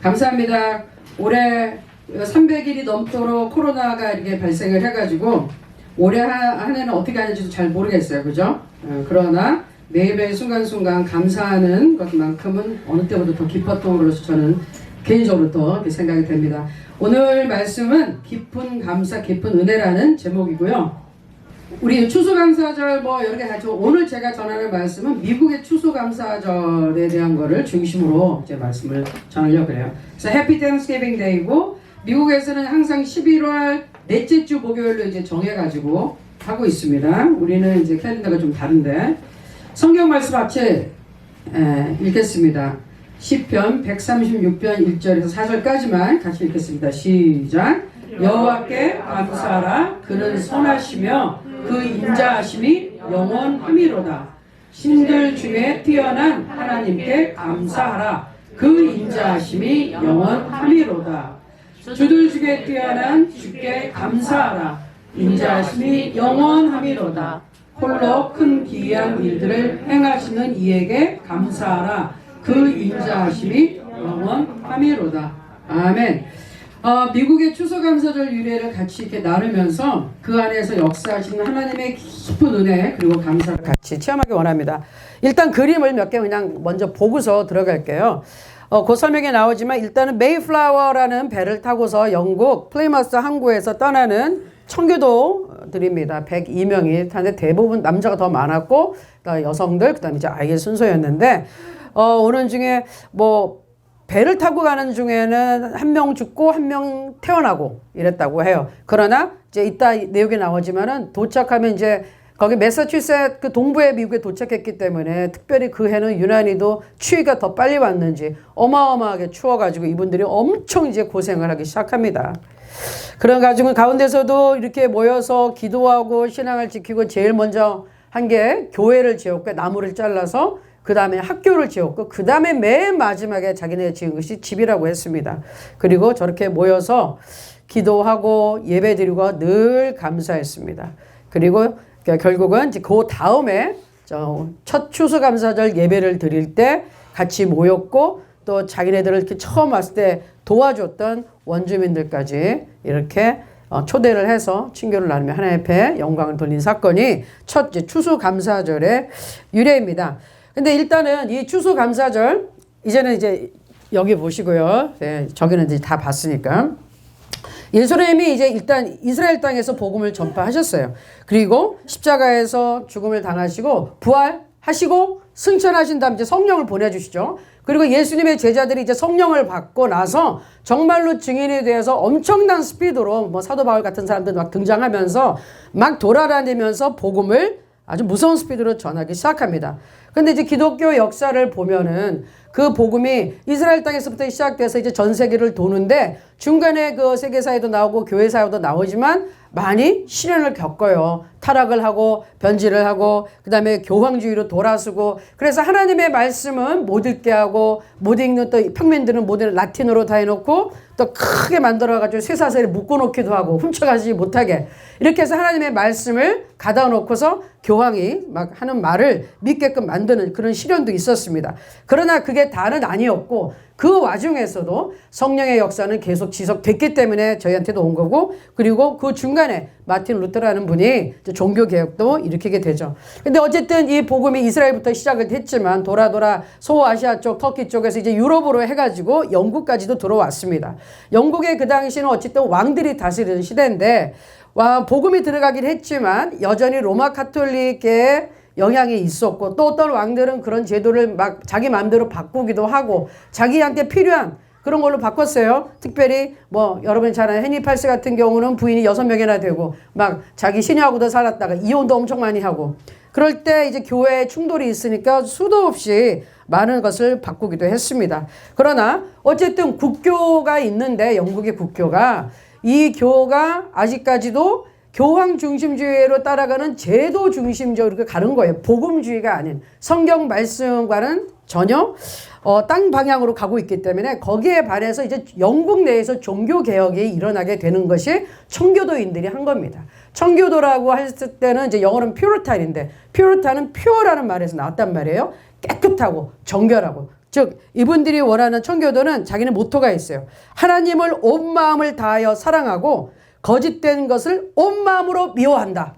감사합니다. 올해 300일이 넘도록 코로나가 이렇게 발생을 해가지고 올해 한 해는 어떻게 하는지도 잘 모르겠어요. 그죠? 그러나 매일매일 순간순간 감사하는 것만큼은 어느 때보다 더 기뻤던 걸로서 저는 개인적으로 또 이렇게 생각이 됩니다. 오늘 말씀은 깊은 감사, 깊은 은혜라는 제목이고요. 우리 추수감사절 여러 개 가지고 오늘 제가 전하는 말씀은 미국의 추수감사절에 대한 거를 중심으로 제 말씀을 전하려고 해요. 그래서 해피 땡스기빙 데이고 미국에서는 항상 11월 넷째 주 목요일로 이제 정해가지고 하고 있습니다. 우리는 이제 캘린더가 좀 다른데 성경 말씀 앞에 읽겠습니다. 시편 136편 1절에서 4절까지만 같이 읽겠습니다. 시작. 여호와께 감사하라. 그는 선하시며 그 인자하심이 영원함이로다. 신들 중에 뛰어난 하나님께 감사하라. 그 인자하심이 영원함이로다. 주들 중에 뛰어난 주께 감사하라. 인자하심이 영원함이로다. 홀로 큰 기이한 일들을 행하시는 이에게 감사하라. 그 인자하심이 영원함이로다. 아멘. 미국의 추수감사절 유래를 같이 이렇게 나누면서 그 안에서 역사하시는 하나님의 깊은 은혜 그리고 감사를 같이 체험하기 원합니다. 일단 그림을 몇 개 그냥 먼저 보고서 들어갈게요. 그 설명에 나오지만 일단은 메이플라워라는 배를 타고서 영국 플리머스 항구에서 떠나는 청교도들입니다. 102명이 타는데 대부분 남자가 더 많았고 여성들 그다음에 이제 아이의 순서였는데 오는 중에 배를 타고 가는 중에는 한 명 죽고 한 명 태어나고 이랬다고 해요. 그러나 이제 이따 내용이 나오지만은 도착하면 이제 거기 매사추세츠 그 동부의 미국에 도착했기 때문에 특별히 그 해는 유난히도 추위가 더 빨리 왔는지 어마어마하게 추워가지고 이분들이 엄청 이제 고생을 하기 시작합니다. 그래가지고 가운데서도 이렇게 모여서 기도하고 신앙을 지키고 제일 먼저 한 게 교회를 지었고 나무를 잘라서 그 다음에 학교를 지었고 그 다음에 맨 마지막에 자기네 지은 것이 집이라고 했습니다. 그리고 저렇게 모여서 기도하고 예배드리고 늘 감사했습니다. 그리고 결국은 이제 그 다음에 첫 추수감사절 예배를 드릴 때 같이 모였고 또 자기네들을 이렇게 처음 왔을 때 도와줬던 원주민들까지 이렇게 초대를 해서 친교를 나누며 하나님 앞에 영광을 돌린 사건이 첫 추수감사절의 유래입니다. 근데 일단은 이 추수감사절 이제는 이제 여기 보시고요. 네, 저기는 이제 다 봤으니까 예수님이 이제 일단 이스라엘 땅에서 복음을 전파하셨어요. 그리고 십자가에서 죽음을 당하시고 부활하시고 승천하신 다음 이제 성령을 보내주시죠. 그리고 예수님의 제자들이 이제 성령을 받고 나서 정말로 증인이 되어서 엄청난 스피드로 사도 바울 같은 사람들 막 등장하면서 막 돌아다니면서 복음을 아주 무서운 스피드로 전하기 시작합니다. 근데 이제 기독교 역사를 보면은 그 복음이 이스라엘 땅에서부터 시작돼서 이제 전 세계를 도는데 중간에 그 세계사에도 나오고 교회사에도 나오지만 많이 시련을 겪어요. 타락을 하고 변질을 하고 그다음에 교황주의로 돌아서고 그래서 하나님의 말씀은 못 읽게 하고 못 읽는 또 평민들은 모든 라틴어로 다 해놓고 또 크게 만들어가지고 쇠사슬에 묶어놓기도 하고 훔쳐가지 못하게 이렇게 해서 하나님의 말씀을 가다 놓고서 교황이 막 하는 말을 믿게끔 만드는 그런 시련도 있었습니다. 그러나 그게 다는 아니었고 그 와중에서도 성령의 역사는 계속 지속됐기 때문에 저희한테도 온 거고 그리고 그 중간에 마틴 루터라는 분이 종교개혁도 일으키게 되죠. 근데 어쨌든 이 복음이 이스라엘부터 시작을 했지만 돌아 소아시아 쪽 터키 쪽에서 이제 유럽으로 해가지고 영국까지도 들어왔습니다. 영국의 그 당시는 어쨌든 왕들이 다스리는 시대인데 복음이 들어가긴 했지만 여전히 로마 카톨릭의 영향이 있었고 또 어떤 왕들은 그런 제도를 막 자기 마음대로 바꾸기도 하고 자기한테 필요한 그런 걸로 바꿨어요. 특별히 여러분이 잘 아는 헨리 8세 같은 경우는 부인이 6명이나 되고 막 자기 시녀하고도 살았다가 이혼도 엄청 많이 하고 그럴 때 이제 교회에 충돌이 있으니까 수도 없이 많은 것을 바꾸기도 했습니다. 그러나 어쨌든 국교가 있는데 영국의 국교가 이 교가 아직까지도 교황 중심주의로 따라가는 제도 중심적으로 가는 거예요. 복음주의가 아닌 성경 말씀과는 전혀 땅 방향으로 가고 있기 때문에 거기에 반해서 이제 영국 내에서 종교 개혁이 일어나게 되는 것이 청교도인들이 한 겁니다. 청교도라고 했을 때는 이제 영어로는 퓨리탄인데 퓨리탄은 퓨어라는 말에서 나왔단 말이에요. 깨끗하고 정결하고, 즉 이분들이 원하는 청교도는 자기는 모토가 있어요. 하나님을 온 마음을 다하여 사랑하고 거짓된 것을 온 마음으로 미워한다.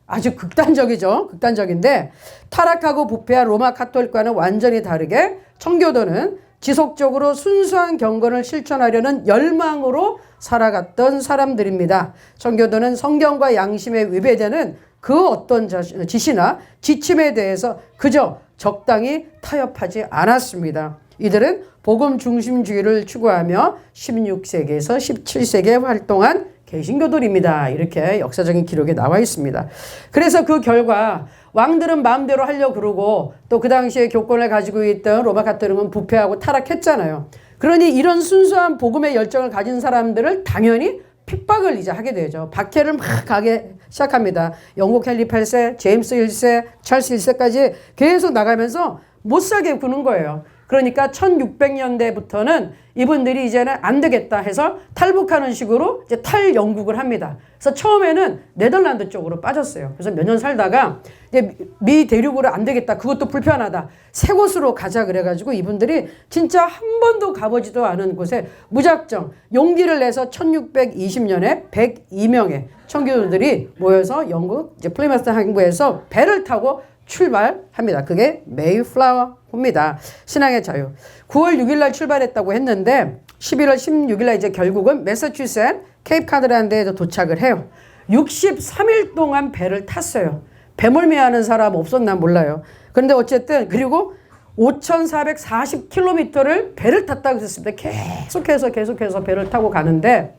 아주 극단적이죠. 극단적인데 타락하고 부패한 로마 카톨릭과는 완전히 다르게 청교도는 지속적으로 순수한 경건을 실천하려는 열망으로 살아갔던 사람들입니다. 청교도는 성경과 양심에 위배되는 그 어떤 지시나 지침에 대해서 그저 적당히 타협하지 않았습니다. 이들은 복음 중심주의를 추구하며 16세기에서 17세기에 활동한 개신교들입니다. 이렇게 역사적인 기록에 나와 있습니다. 그래서 그 결과 왕들은 마음대로 하려고 그러고 또 그 당시에 교권을 가지고 있던 로마 가톨릭은 부패하고 타락했잖아요. 그러니 이런 순수한 복음의 열정을 가진 사람들을 당연히 핍박을 이제 하게 되죠. 박해를 막 가게 시작합니다. 영국 헨리 8세, 제임스 1세, 찰스 1세까지 계속 나가면서 못 살게 구는 거예요. 그러니까 1600년대부터는 이분들이 이제는 안 되겠다 해서 탈북하는 식으로 이제 탈영국을 합니다. 그래서 처음에는 네덜란드 쪽으로 빠졌어요. 그래서 몇 년 살다가 이제 미 대륙으로 안 되겠다. 그것도 불편하다. 새 곳으로 가자 그래가지고 이분들이 진짜 한 번도 가보지도 않은 곳에 무작정 용기를 내서 1620년에 102명의 청교도들이 모여서 영국 이제 플리머스 항구에서 배를 타고 출발합니다. 그게 메이플라워입니다. 신앙의 자유. 9월 6일 날 출발했다고 했는데 11월 16일 날 이제 결국은 매사추세츠 케이프카드라는 데에 도착을 해요. 63일 동안 배를 탔어요. 배멀미하는 사람 없었나 몰라요. 그런데 어쨌든 그리고 5,440km를 배를 탔다고 했습니다. 계속해서 배를 타고 가는데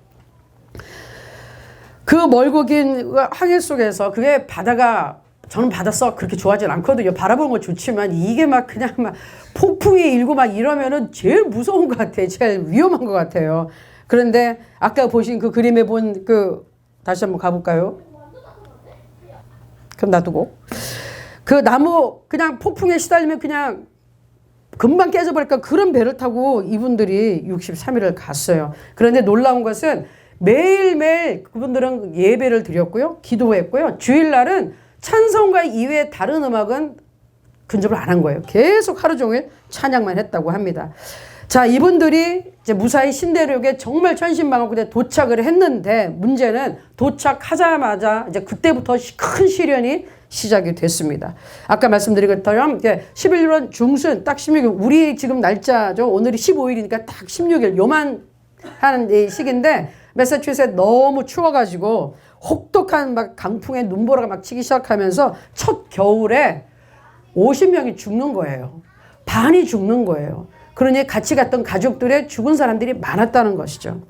그 멀고 긴 항해 속에서 그게 바다가 저는 바다 썩 그렇게 좋아하진 않거든요. 바라보는 건 좋지만 이게 막 그냥 막 폭풍이 일고 막 이러면은 제일 무서운 것 같아요. 제일 위험한 것 같아요. 그런데 아까 보신 그 그림에 본 그 다시 한번 가볼까요? 그럼 놔두고 그 나무 그냥 폭풍에 시달리면 그냥 금방 깨져버릴까 그런 배를 타고 이분들이 63일을 갔어요. 그런데 놀라운 것은 매일매일 그분들은 예배를 드렸고요. 기도했고요. 주일날은 찬송가 이외에 다른 음악은 근접을 안 한 거예요. 계속 하루 종일 찬양만 했다고 합니다. 자, 이분들이 이제 무사히 신대륙에 정말 천신만고에 도착을 했는데 문제는 도착하자마자 이제 그때부터 큰 시련이 시작이 됐습니다. 아까 말씀드린 것처럼 11월 중순 딱 16일 우리 지금 날짜죠. 오늘이 15일이니까 딱 16일 요만 하는 이 시기인데 매사추세츠 너무 추워가지고 혹독한 막 강풍에 눈보라가 막 치기 시작하면서 첫 겨울에 50명이 죽는 거예요. 반이 죽는 거예요. 그러니 같이 갔던 가족들의 죽은 사람들이 많았다는 것이죠.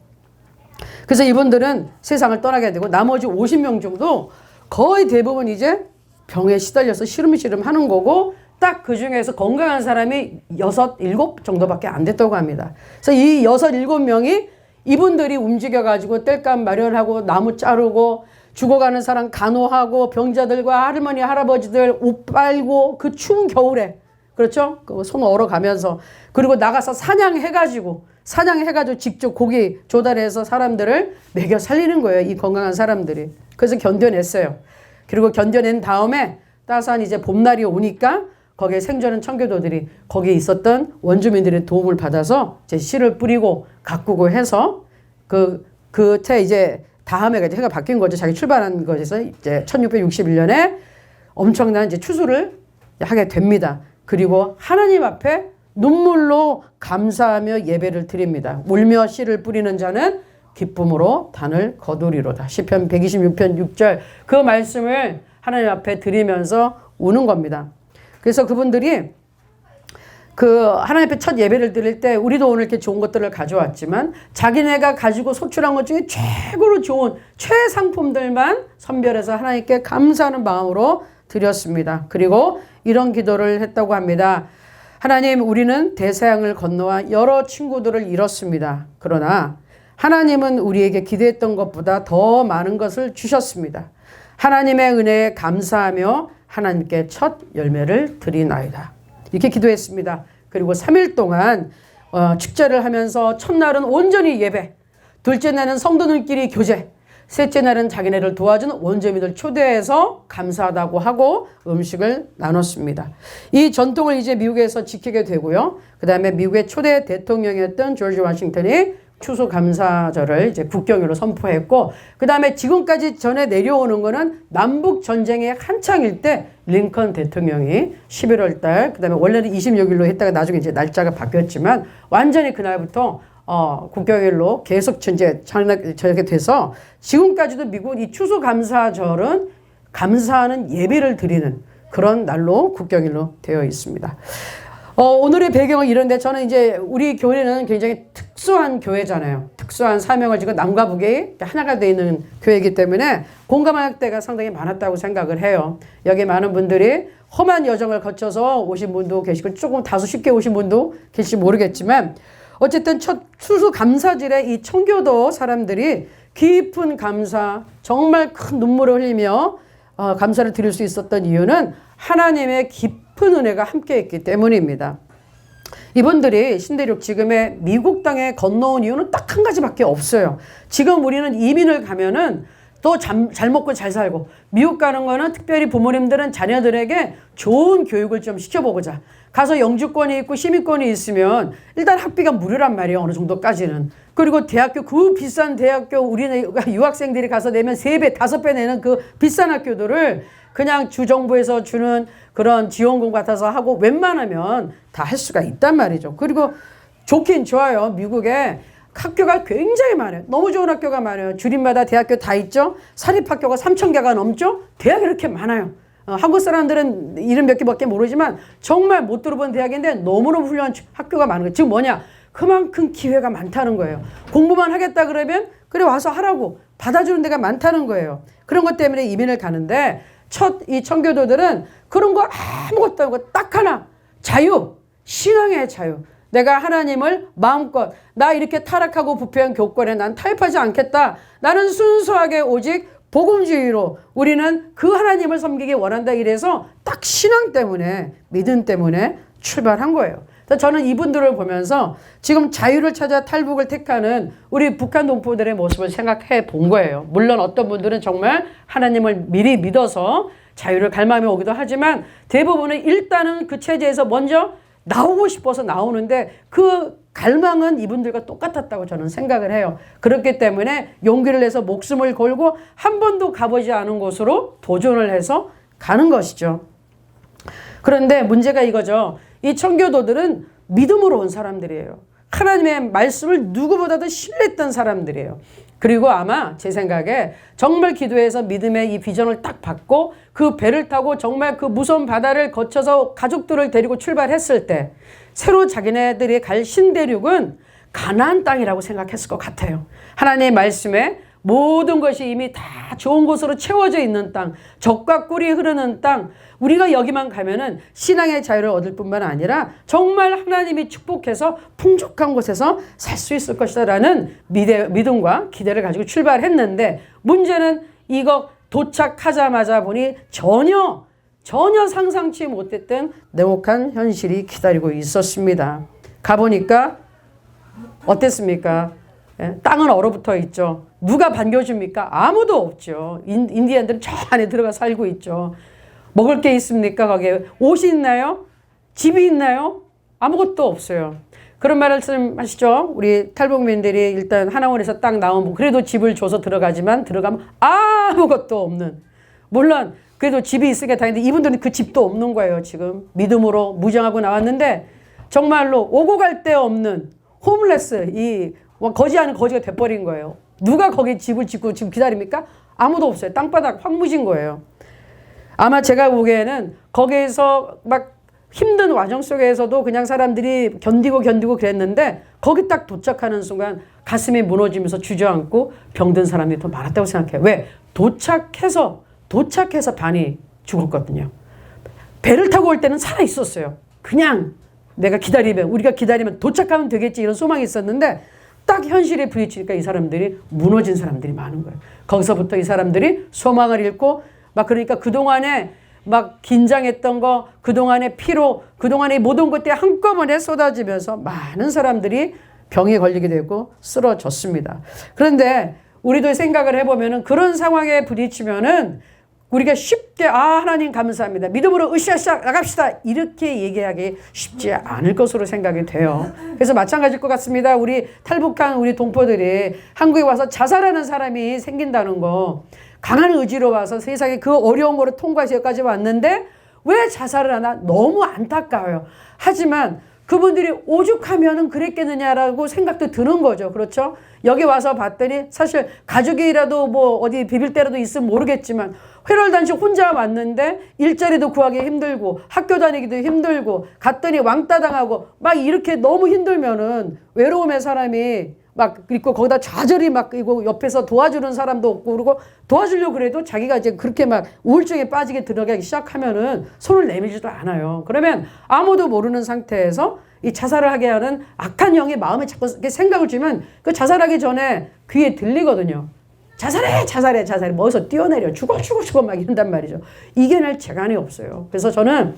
그래서 이분들은 세상을 떠나게 되고 나머지 50명 정도 거의 대부분 이제 병에 시달려서 시름시름 하는 거고 딱 그 중에서 건강한 사람이 6, 7 정도밖에 안 됐다고 합니다. 그래서 이 6, 7명이 이분들이 움직여가지고 땔감 마련하고 나무 자르고 죽어가는 사람 간호하고 병자들과 할머니 할아버지들 옷 빨고 그 추운 겨울에 그렇죠? 그 손 얼어가면서 그리고 나가서 사냥해가지고 직접 고기 조달해서 사람들을 먹여 살리는 거예요. 이 건강한 사람들이. 그래서 견뎌냈어요. 그리고 견뎌낸 다음에 따스한 이제 봄날이 오니까 거기에 생존한 청교도들이 거기에 있었던 원주민들의 도움을 받아서 이제 씨를 뿌리고 가꾸고 해서 그때 이제 다음에 해가 바뀐 거죠. 자기 출발한 것에서 이제 1661년에 엄청난 이제 추수를 하게 됩니다. 그리고 하나님 앞에 눈물로 감사하며 예배를 드립니다. 울며 씨를 뿌리는 자는 기쁨으로 단을 거두리로다. 시편 126편 6절 그 말씀을 하나님 앞에 드리면서 우는 겁니다. 그래서 그분들이 그 하나님 앞에 첫 예배를 드릴 때 우리도 오늘 이렇게 좋은 것들을 가져왔지만 자기네가 가지고 소출한 것 중에 최고로 좋은 최상품들만 선별해서 하나님께 감사하는 마음으로 드렸습니다. 그리고 이런 기도를 했다고 합니다. 하나님, 우리는 대서양을 건너와 여러 친구들을 잃었습니다. 그러나 하나님은 우리에게 기대했던 것보다 더 많은 것을 주셨습니다. 하나님의 은혜에 감사하며 하나님께 첫 열매를 드리나이다. 이렇게 기도했습니다. 그리고 3일 동안 축제를 하면서 첫날은 온전히 예배, 둘째 날은 성도들끼리 교제, 셋째 날은 자기네를 도와준 원주민들 초대해서 감사하다고 하고 음식을 나눴습니다. 이 전통을 이제 미국에서 지키게 되고요. 그 다음에 미국의 초대 대통령이었던 조지 워싱턴이 추수감사절을 이제 국경일로 선포했고, 그 다음에 지금까지 전에 내려오는 거는 남북 전쟁의 한창일 때 링컨 대통령이 11월 달, 그 다음에 원래는 26일로 했다가 나중에 이제 날짜가 바뀌었지만 완전히 그날부터 국경일로 계속 이제 저렇게 돼서 지금까지도 미국 이 추수감사절은 감사하는 예배를 드리는 그런 날로 국경일로 되어 있습니다. 오늘의 배경은 이런데, 저는 이제 우리 교회는 굉장히 특수한 교회잖아요. 특수한 사명을 지고 남과 북이 하나가 되어 있는 교회이기 때문에 공감할 때가 상당히 많았다고 생각을 해요. 여기 많은 분들이 험한 여정을 거쳐서 오신 분도 계시고 조금 다소 쉽게 오신 분도 계실지 모르겠지만, 어쨌든 첫 추수감사절에 이 청교도 사람들이 깊은 감사, 정말 큰 눈물을 흘리며 감사를 드릴 수 있었던 이유는 하나님의 깊은 은혜가 함께했기 때문입니다. 이분들이 신대륙 지금의 미국 땅에 건너온 이유는 딱 한 가지밖에 없어요. 지금 우리는 이민을 가면은 또 잘 먹고 잘 살고, 미국 가는 거는 특별히 부모님들은 자녀들에게 좋은 교육을 좀 시켜보고자, 가서 영주권이 있고 시민권이 있으면 일단 학비가 무료란 말이에요. 어느 정도까지는. 그리고 대학교, 그 비싼 대학교, 우리는 유학생들이 가서 내면 3배, 5배 내는 그 비싼 학교들을 그냥 주정부에서 주는 그런 지원금 같아서 하고 웬만하면 다 할 수가 있단 말이죠. 그리고 좋긴 좋아요. 미국에 학교가 굉장히 많아요. 너무 좋은 학교가 많아요. 주립마다 대학교 다 있죠. 사립학교가 3,000개가 넘죠. 대학이 이렇게 많아요. 한국 사람들은 이름 몇 개밖에 모르지만 정말 못 들어본 대학인데 너무너무 훌륭한 학교가 많은 거예요. 즉 뭐냐? 그만큼 기회가 많다는 거예요. 공부만 하겠다 그러면 그래 와서 하라고 받아주는 데가 많다는 거예요. 그런 것 때문에 이민을 가는데, 이 청교도들은 그런 거 아무것도 없고 딱 하나, 자유, 신앙의 자유. 내가 하나님을 마음껏, 나 이렇게 타락하고 부패한 교권에 난 타협하지 않겠다. 나는 순수하게 오직 복음주의로 우리는 그 하나님을 섬기기 원한다. 이래서 딱 신앙 때문에, 믿음 때문에 출발한 거예요. 저는 이분들을 보면서 지금 자유를 찾아 탈북을 택하는 우리 북한 동포들의 모습을 생각해 본 거예요. 물론 어떤 분들은 정말 하나님을 미리 믿어서 자유를 갈망해 오기도 하지만, 대부분은 일단은 그 체제에서 먼저 나오고 싶어서 나오는데 그 갈망은 이분들과 똑같았다고 저는 생각을 해요. 그렇기 때문에 용기를 내서 목숨을 걸고 한 번도 가보지 않은 곳으로 도전을 해서 가는 것이죠. 그런데 문제가 이거죠. 이 청교도들은 믿음으로 온 사람들이에요. 하나님의 말씀을 누구보다도 신뢰했던 사람들이에요. 그리고 아마 제 생각에 정말 기도해서 믿음의 이 비전을 딱 받고 그 배를 타고 정말 그 무서운 바다를 거쳐서 가족들을 데리고 출발했을 때 새로 자기네들이 갈 신대륙은 가나안 땅이라고 생각했을 것 같아요. 하나님의 말씀에 모든 것이 이미 다 좋은 곳으로 채워져 있는 땅, 젖과 꿀이 흐르는 땅, 우리가 여기만 가면은 신앙의 자유를 얻을 뿐만 아니라 정말 하나님이 축복해서 풍족한 곳에서 살 수 있을 것이다 라는 믿음과 기대를 가지고 출발했는데, 문제는 이거 도착하자마자 보니 전혀 상상치 못했던 냉혹한 현실이 기다리고 있었습니다. 가보니까 어땠습니까? 땅은 얼어붙어 있죠. 누가 반겨줍니까? 아무도 없죠. 인디언들은 저 안에 들어가 살고 있죠. 먹을 게 있습니까? 거기에 옷이 있나요? 집이 있나요? 아무것도 없어요. 그런 말씀 하시죠. 우리 탈북민들이 일단 하나원에서 딱 나오면 그래도 집을 줘서 들어가지만 들어가면 아무것도 없는, 물론 그래도 집이 있으니까 다행인데 이분들은 그 집도 없는 거예요. 지금 믿음으로 무장하고 나왔는데 정말로 오고 갈 데 없는 홈레스, 이 거지 아닌 거지가 돼버린 거예요. 누가 거기 집을 짓고 지금 기다립니까? 아무도 없어요. 땅바닥 황무진 거예요. 아마 제가 보기에는 거기에서 막 힘든 와정 속에서도 그냥 사람들이 견디고 그랬는데 거기 딱 도착하는 순간 가슴이 무너지면서 주저앉고 병든 사람이 더 많았다고 생각해요. 왜? 도착해서 반이 죽었거든요. 배를 타고 올 때는 살아 있었어요. 그냥 우리가 기다리면 도착하면 되겠지 이런 소망이 있었는데 딱 현실에 부딪히니까 이 사람들이 무너진 사람들이 많은 거예요. 거기서부터 이 사람들이 소망을 잃고 막 그러니까 그동안에 막 긴장했던 거, 그동안의 피로, 그동안의 모든 것들이 한꺼번에 쏟아지면서 많은 사람들이 병에 걸리게 되고 쓰러졌습니다. 그런데 우리도 생각을 해보면은 그런 상황에 부딪히면은 우리가 쉽게 하나님 감사합니다. 믿음으로 으쌰으쌰 나갑시다. 이렇게 얘기하기 쉽지 않을 것으로 생각이 돼요. 그래서 마찬가지일 것 같습니다. 우리 탈북한 우리 동포들이 한국에 와서 자살하는 사람이 생긴다는 거, 강한 의지로 와서 세상에 그 어려운 거를 통과해서 여기까지 왔는데 왜 자살을 하나? 너무 안타까워요. 하지만 그분들이 오죽하면은 그랬겠느냐라고 생각도 드는 거죠. 그렇죠? 여기 와서 봤더니 사실 가족이라도 뭐 어디 비빌 때라도 있으면 모르겠지만 회월단식 혼자 왔는데 일자리도 구하기 힘들고 학교 다니기도 힘들고 갔더니 왕따 당하고 막 이렇게 너무 힘들면은 외로움의 사람이 막 있고 거기다 좌절이 막 있고 옆에서 도와주는 사람도 없고 그리고 도와주려고 그래도 자기가 이제 그렇게 막 우울증에 빠지게 들어가기 시작하면은 손을 내밀지도 않아요. 그러면 아무도 모르는 상태에서 이 자살을 하게 하는 악한 영의 마음에 자꾸 생각을 주면 그 자살하기 전에 귀에 들리거든요. 자살해 자살해 자살해 어디서 뛰어내려 죽어 막 이런단 말이죠. 이겨낼 재간이 없어요. 그래서 저는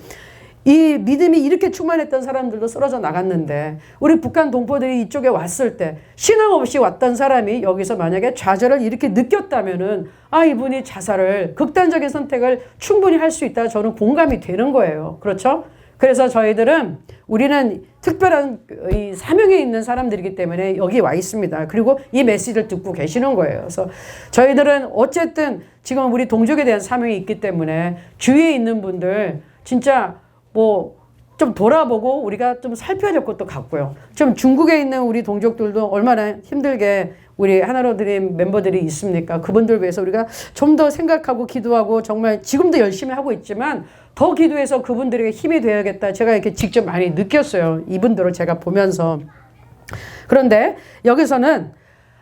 이 믿음이 이렇게 충만했던 사람들도 쓰러져 나갔는데 우리 북한 동포들이 이쪽에 왔을 때 신앙 없이 왔던 사람이 여기서 만약에 좌절을 이렇게 느꼈다면은 이분이 자살을 극단적인 선택을 충분히 할 수 있다 저는 공감이 되는 거예요. 그렇죠? 그래서 우리는 특별한 이 사명에 있는 사람들이기 때문에 여기 와 있습니다. 그리고 이 메시지를 듣고 계시는 거예요. 그래서 저희들은 어쨌든 지금 우리 동족에 대한 사명이 있기 때문에 주위에 있는 분들 진짜 뭐 좀 돌아보고 우리가 좀 살펴야 될 것도 같고요. 좀 중국에 있는 우리 동족들도 얼마나 힘들게 우리 하나로 드림 멤버들이 있습니까? 그분들 위해서 우리가 좀 더 생각하고 기도하고 정말 지금도 열심히 하고 있지만 더 기도해서 그분들에게 힘이 되어야겠다. 제가 이렇게 직접 많이 느꼈어요. 이분들을 제가 보면서. 그런데 여기서는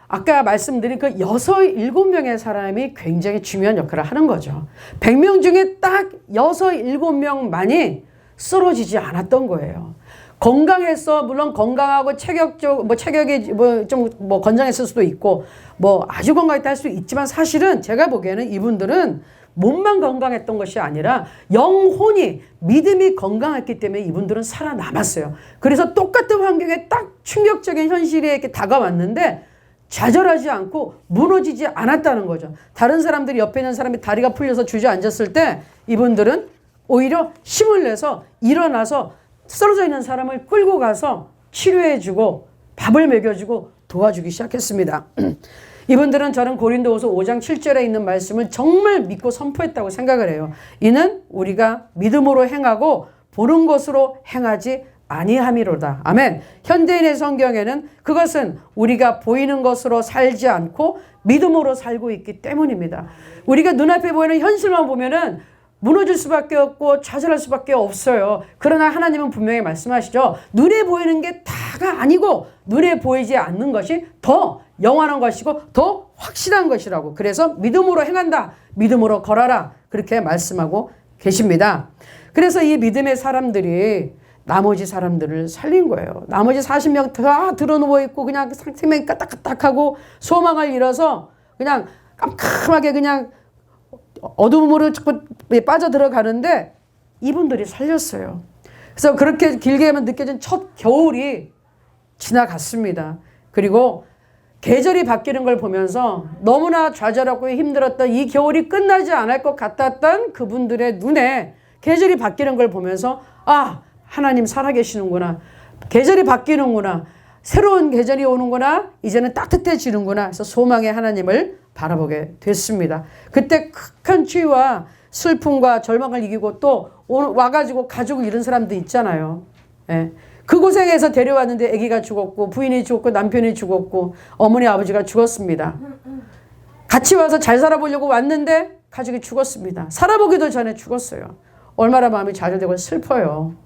아까 말씀드린 그 6, 7명의 사람이 굉장히 중요한 역할을 하는 거죠. 100명 중에 딱 6, 7명만이 쓰러지지 않았던 거예요. 건강해서 물론 건강하고 체격이 좀 건장했을 수도 있고 아주 건강했다 할 수도 있지만 사실은 제가 보기에는 이분들은 몸만 건강했던 것이 아니라 영혼이 믿음이 건강했기 때문에 이분들은 살아남았어요. 그래서 똑같은 환경에 딱 충격적인 현실에 이렇게 다가왔는데 좌절하지 않고 무너지지 않았다는 거죠. 다른 사람들이 옆에 있는 사람이 다리가 풀려서 주저앉았을 때 이분들은 오히려 힘을 내서 일어나서 쓰러져 있는 사람을 끌고 가서 치료해주고 밥을 먹여주고 도와주기 시작했습니다. 이분들은 저는 고린도후서 5장 7절에 있는 말씀을 정말 믿고 선포했다고 생각을 해요. 이는 우리가 믿음으로 행하고 보는 것으로 행하지 아니함이로다. 아멘. 현대인의 성경에는 그것은 우리가 보이는 것으로 살지 않고 믿음으로 살고 있기 때문입니다. 우리가 눈앞에 보이는 현실만 보면은 무너질 수밖에 없고 좌절할 수밖에 없어요. 그러나 하나님은 분명히 말씀하시죠. 눈에 보이는 게 다가 아니고 눈에 보이지 않는 것이 더 영원한 것이고 더 확실한 것이라고. 그래서 믿음으로 행한다. 믿음으로 걸어라. 그렇게 말씀하고 계십니다. 그래서 이 믿음의 사람들이 나머지 사람들을 살린 거예요. 나머지 40명 다 들어누워 있고 그냥 생명이 까딱까딱하고 소망을 잃어서 그냥 깜깜하게 그냥 어둠으로 자꾸 빠져들어가는데 이분들이 살렸어요. 그래서 그렇게 길게만 느껴진 첫 겨울이 지나갔습니다. 그리고 계절이 바뀌는 걸 보면서 너무나 좌절하고 힘들었던 이 겨울이 끝나지 않을 것 같았던 그분들의 눈에 계절이 바뀌는 걸 보면서 하나님 살아계시는구나. 계절이 바뀌는구나. 새로운 계절이 오는구나. 이제는 따뜻해지는구나. 그래서 소망의 하나님을 바라보게 됐습니다. 그때 극한 추위와 슬픔과 절망을 이기고 또 와가지고 가족을 잃은 사람도 있잖아요. 예. 그 고생에서 데려왔는데 아기가 죽었고 부인이 죽었고 남편이 죽었고 어머니 아버지가 죽었습니다. 같이 와서 잘 살아보려고 왔는데 가족이 죽었습니다. 살아보기도 전에 죽었어요. 얼마나 마음이 좌절되고 슬퍼요.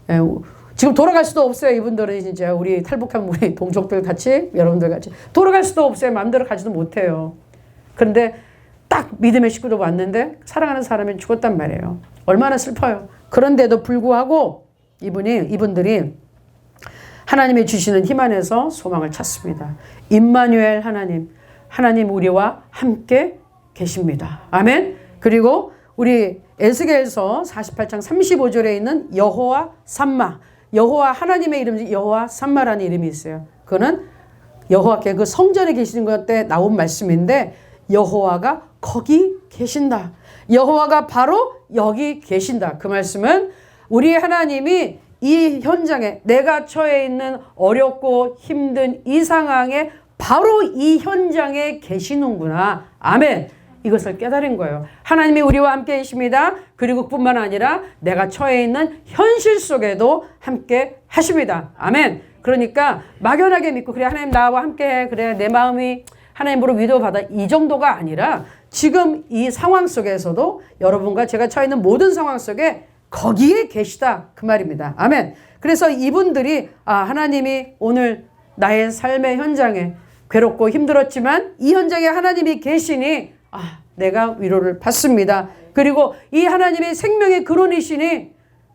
예. 지금 돌아갈 수도 없어요. 이분들은 진짜 우리 탈북한 우리 동족들 같이 여러분들 같이 돌아갈 수도 없어요. 마음대로 가지도 못해요. 그런데 딱 믿음의 식구도 왔는데 사랑하는 사람이 죽었단 말이에요. 얼마나 슬퍼요. 그런데도 불구하고 이분들이 하나님이 주시는 힘 안에서 소망을 찾습니다. 임마누엘 하나님 우리와 함께 계십니다. 아멘. 그리고 우리 에스겔서 48장 35절에 있는 여호와 삼마, 여호와 하나님의 이름이 여호와 삼마라는 이름이 있어요. 그거는 여호와께 그 성전에 계시는 것 때 나온 말씀인데 여호와가 거기 계신다. 여호와가 바로 여기 계신다. 그 말씀은 우리 하나님이 이 현장에 내가 처해 있는 어렵고 힘든 이 상황에 바로 이 현장에 계시는구나. 아멘. 이것을 깨달은 거예요. 하나님이 우리와 함께 계십니다. 그리고 뿐만 아니라 내가 처해 있는 현실 속에도 함께 하십니다. 아멘. 그러니까 막연하게 믿고 그래 하나님 나와 함께해. 그래 내 마음이 하나님으로 위로받아. 이 정도가 아니라 지금 이 상황 속에서도 여러분과 제가 처해 있는 모든 상황 속에 거기에 계시다. 그 말입니다. 아멘. 그래서 이분들이 하나님이 오늘 나의 삶의 현장에 괴롭고 힘들었지만 이 현장에 하나님이 계시니 내가 위로를 받습니다. 그리고 이 하나님의 생명의 근원이시니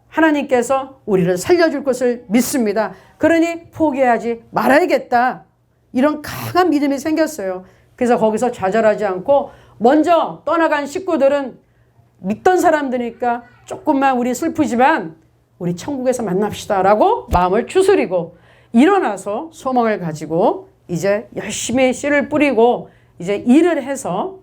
하나님께서 우리를 살려줄 것을 믿습니다. 그러니 포기하지 말아야겠다. 이런 강한 믿음이 생겼어요. 그래서 거기서 좌절하지 않고 먼저 떠나간 식구들은 믿던 사람들이니까 조금만 우리 슬프지만 우리 천국에서 만납시다 라고 마음을 추스리고 일어나서 소망을 가지고 이제 열심히 씨를 뿌리고 이제 일을 해서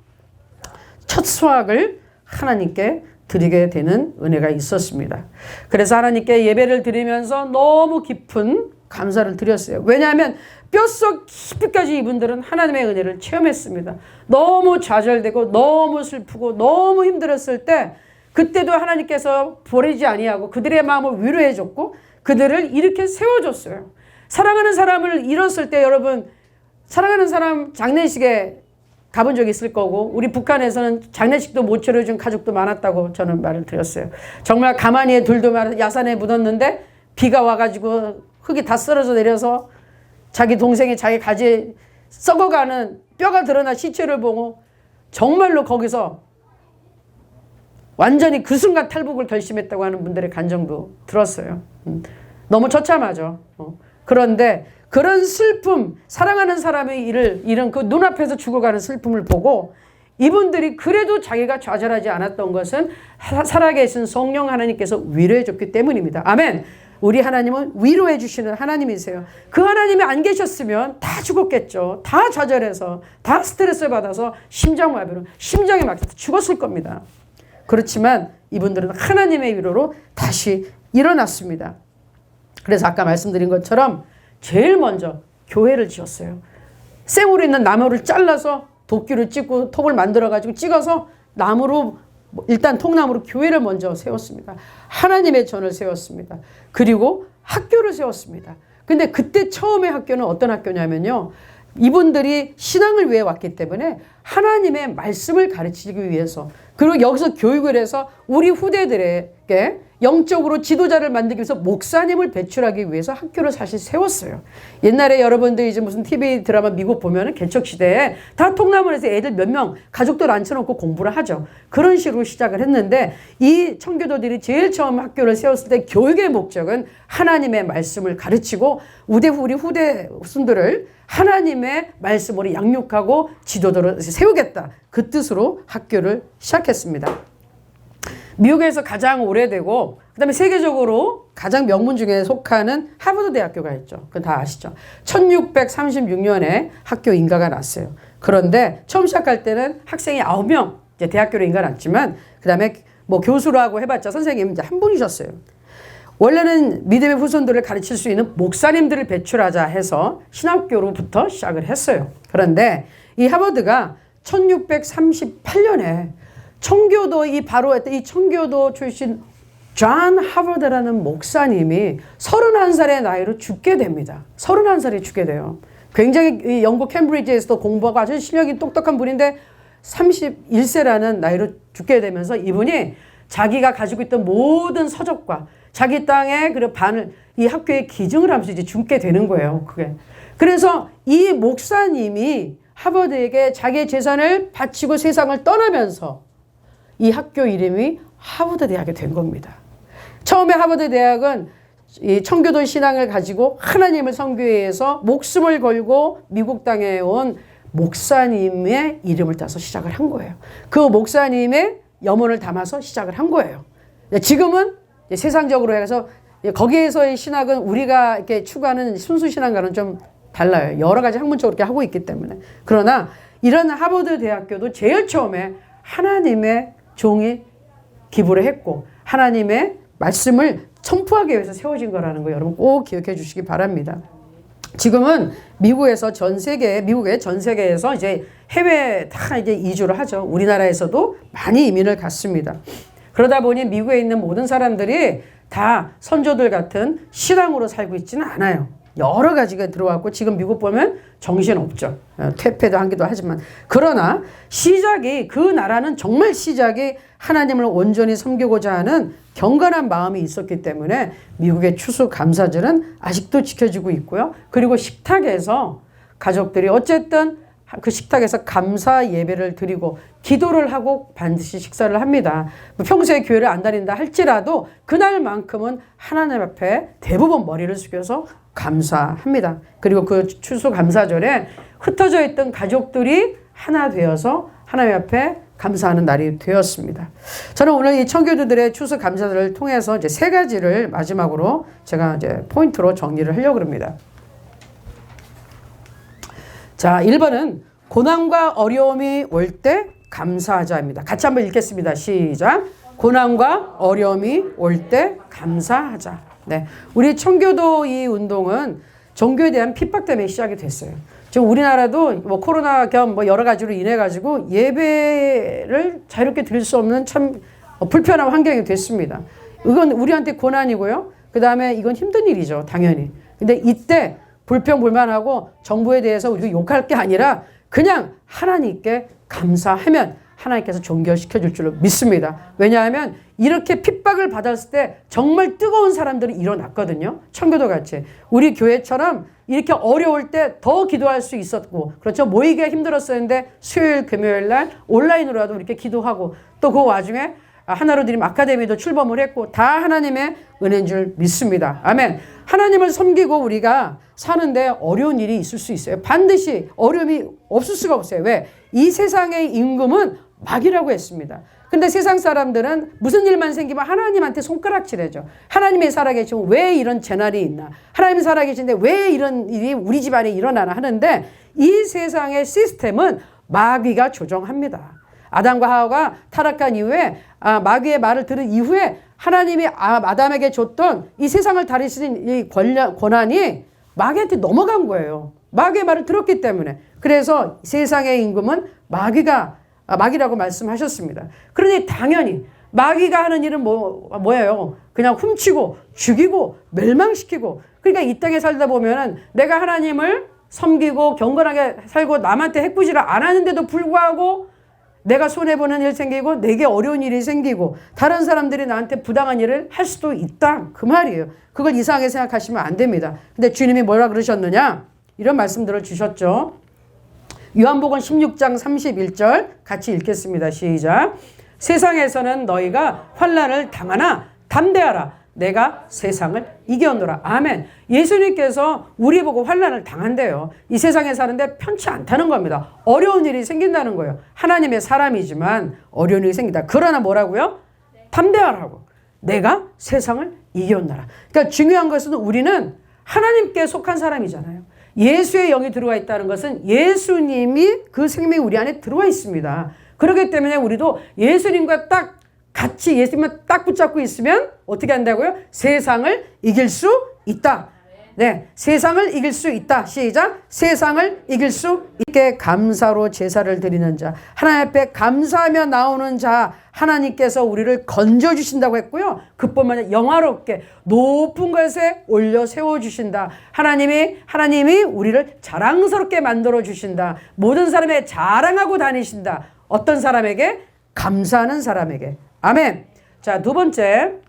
첫 수확을 하나님께 드리게 되는 은혜가 있었습니다. 그래서 하나님께 예배를 드리면서 너무 깊은 감사를 드렸어요. 왜냐하면 뼛속 깊이까지 이분들은 하나님의 은혜를 체험했습니다. 너무 좌절되고 너무 슬프고 너무 힘들었을 때 그때도 하나님께서 버리지 아니하고 그들의 마음을 위로해 줬고 그들을 이렇게 세워줬어요. 사랑하는 사람을 잃었을 때 여러분 사랑하는 사람 장례식에 가본 적 있을 거고 우리 북한에서는 장례식도 못 차려준 가족도 많았다고 저는 말을 드렸어요. 정말 가만히에 둘도 야산에 묻었는데 비가 와가지고 흙이 다 쓰러져 내려서 자기 동생이 자기 가지에 썩어가는 뼈가 드러난 시체를 보고 정말로 거기서 완전히 그 순간 탈북을 결심했다고 하는 분들의 간정도 들었어요. 너무 처참하죠. 그런데 그런 슬픔, 사랑하는 사람의 잃은 그 눈앞에서 죽어가는 슬픔을 보고 이분들이 그래도 자기가 좌절하지 않았던 것은 살아계신 성령 하나님께서 위로해 줬기 때문입니다. 아멘. 우리 하나님은 위로해 주시는 하나님이세요. 그 하나님이 안 계셨으면 다 죽었겠죠. 다 좌절해서 다 스트레스 받아서 심장마비로 심장이 막혀서 죽었을 겁니다. 그렇지만 이분들은 하나님의 위로로 다시 일어났습니다. 그래서 아까 말씀드린 것처럼 제일 먼저 교회를 지었어요. 생으로 있는 나무를 잘라서 도끼를 찍고 톱을 만들어가지고 찍어서 나무로 일단 통나무로 교회를 먼저 세웠습니다. 하나님의 전을 세웠습니다. 그리고 학교를 세웠습니다. 근데 그때 처음에 학교는 어떤 학교냐면요. 이분들이 신앙을 위해 왔기 때문에 하나님의 말씀을 가르치기 위해서 그리고 여기서 교육을 해서 우리 후대들에게 영적으로 지도자를 만들기 위해서 목사님을 배출하기 위해서 학교를 사실 세웠어요. 옛날에 여러분들 이제 무슨 TV 드라마 미국 보면은 개척시대에 다 통나무에서 애들 몇 명 가족들 앉혀놓고 공부를 하죠. 그런 식으로 시작을 했는데 이 청교도들이 제일 처음 학교를 세웠을 때 교육의 목적은 하나님의 말씀을 가르치고 우리 후대 순들을 하나님의 말씀으로 양육하고 지도자로 세우겠다. 그 뜻으로 학교를 시작했습니다. 미국에서 가장 오래되고 그다음에 세계적으로 가장 명문 중에 속하는 하버드 대학교가 있죠. 그건 다 아시죠. 1636년에 학교 인가가 났어요. 그런데 처음 시작할 때는 학생이 9명 이제 대학교로 인가 났지만 그다음에 뭐 교수라고 해봤자 선생님 이제 한 분이셨어요. 원래는 믿음의 후손들을 가르칠 수 있는 목사님들을 배출하자 해서 신학교로부터 시작을 했어요. 그런데 이 하버드가 1638년에 청교도 바로 이 청교도 출신 존 하버드라는 목사님이 31살의 나이로 죽게 됩니다. 31살에 죽게 돼요. 굉장히 영국 캠브리지에서도 공부하고 아주 실력이 똑똑한 분인데 31세라는 나이로 죽게 되면서 이분이 자기가 가지고 있던 모든 서적과 자기 땅에 그 반을 이 학교에 기증을 하면서 이제 죽게 되는 거예요. 그게. 그래서 이 목사님이 하버드에게 자기의 재산을 바치고 세상을 떠나면서 이 학교 이름이 하버드 대학이 된 겁니다. 처음에 하버드 대학은 이 청교도 신앙을 가지고 하나님을 선교하기 위해서 목숨을 걸고 미국 땅에 온 목사님의 이름을 따서 시작을 한 거예요. 그 목사님의 염원을 담아서 시작을 한 거예요. 지금은 세상적으로 해서 거기에서의 신학은 우리가 이렇게 추구하는 순수 신앙과는 좀 달라요. 여러 가지 학문적으로 이렇게 하고 있기 때문에. 그러나 이런 하버드 대학교도 제일 처음에 하나님의 종이 기부를 했고 하나님의 말씀을 선포하기 위해서 세워진 거라는 거 여러분 꼭 기억해 주시기 바랍니다. 지금은 미국에서 미국의 전 세계에서 이제 해외 다 이제 이주를 하죠. 우리나라에서도 많이 이민을 갔습니다. 그러다 보니 미국에 있는 모든 사람들이 다 선조들 같은 신앙으로 살고 있지는 않아요. 여러 가지가 들어왔고 지금 미국 보면 정신없죠. 퇴폐도 하기도 하지만 그러나 그 나라는 정말 시작이 하나님을 온전히 섬기고자 하는 경건한 마음이 있었기 때문에 미국의 추수감사절은 아직도 지켜지고 있고요. 그리고 식탁에서 가족들이 어쨌든 그 식탁에서 감사 예배를 드리고 기도를 하고 반드시 식사를 합니다. 평소에 교회를 안 다닌다 할지라도 그날만큼은 하나님 앞에 대부분 머리를 숙여서 감사합니다. 그리고 그 추수감사절에 흩어져 있던 가족들이 하나 되어서 하나님 앞에 감사하는 날이 되었습니다. 저는 오늘 이 청교도들의 추수감사절을 통해서 이제 3가지를 마지막으로 제가 이제 포인트로 정리를 하려고 합니다. 자, 1번은 고난과 어려움이 올 때 감사하자입니다. 같이 한번 읽겠습니다. 시작. 고난과 어려움이 올 때 감사하자. 네, 우리 청교도 이 운동은 종교에 대한 핍박 때문에 시작이 됐어요. 지금 우리나라도 뭐 코로나 겸 뭐 여러 가지로 인해 가지고 예배를 자유롭게 드릴 수 없는 참 불편한 환경이 됐습니다. 이건 우리한테 고난이고요. 그 다음에 이건 힘든 일이죠, 당연히. 근데 이때 불평불만하고 정부에 대해서 우리가 욕할 게 아니라 그냥 하나님께 감사하면 하나님께서 종결시켜 줄 줄로 믿습니다. 왜냐하면 이렇게 핍박을 받았을 때 정말 뜨거운 사람들이 일어났거든요. 청교도 같이. 우리 교회처럼 이렇게 어려울 때 더 기도할 수 있었고, 그렇죠. 모이기가 힘들었었는데 수요일, 금요일 날 온라인으로라도 이렇게 기도하고 또 그 와중에 하나로 드림 아카데미도 출범을 했고 다 하나님의 은혜인 줄 믿습니다. 아멘. 하나님을 섬기고 우리가 사는데 어려운 일이 있을 수 있어요. 반드시 어려움이 없을 수가 없어요. 왜? 이 세상의 임금은 마귀라고 했습니다. 근데 세상 사람들은 무슨 일만 생기면 하나님한테 손가락질해죠. 하나님이 살아계시면 왜 이런 재난이 있나? 하나님이 살아계신데 왜 이런 일이 우리 집안에 일어나나 하는데 이 세상의 시스템은 마귀가 조정합니다. 아담과 하와가 타락한 이후에 마귀의 말을 들은 이후에 하나님이 아담에게 줬던 이 세상을 다스리는 이 권한이 마귀한테 넘어간 거예요. 마귀의 말을 들었기 때문에. 그래서 세상의 임금은 마귀라고 말씀하셨습니다. 그러니 당연히 마귀가 하는 일은 뭐예요? 그냥 훔치고 죽이고 멸망시키고. 그러니까 이 땅에 살다 보면은 내가 하나님을 섬기고 경건하게 살고 남한테 해꾸지를 안 하는데도 불구하고 내가 손해보는 일 생기고 내게 어려운 일이 생기고 다른 사람들이 나한테 부당한 일을 할 수도 있다. 그 말이에요. 그걸 이상하게 생각하시면 안 됩니다. 근데 주님이 뭐라 그러셨느냐? 이런 말씀들을 주셨죠. 요한복음 16장 31절 같이 읽겠습니다. 시작. 세상에서는 너희가 환난을 당하나 담대하라. 내가 세상을 이겼노라. 아멘. 예수님께서 우리 보고 환난을 당한대요. 이 세상에 사는데 편치 않다는 겁니다. 어려운 일이 생긴다는 거예요. 하나님의 사람이지만 어려운 일이 생긴다. 그러나 뭐라고요? 담대하라고. 내가 세상을 이겼노라. 그러니까 중요한 것은 우리는 하나님께 속한 사람이잖아요. 예수의 영이 들어와 있다는 것은 예수님이 그 생명이 우리 안에 들어와 있습니다. 그렇기 때문에 우리도 예수님과 딱 같이 예수님만 딱 붙잡고 있으면 어떻게 한다고요? 세상을 이길 수 있다. 네, 세상을 이길 수 있다. 시작. 세상을 이길 수 있게 감사로 제사를 드리는 자, 하나님 앞에 감사하며 나오는 자, 하나님께서 우리를 건져주신다고 했고요. 그뿐만 아니라 영화롭게 높은 것에 올려 세워주신다. 하나님이 우리를 자랑스럽게 만들어주신다. 모든 사람에 자랑하고 다니신다. 어떤 사람에게? 감사하는 사람에게. 아멘. 자, 2번째.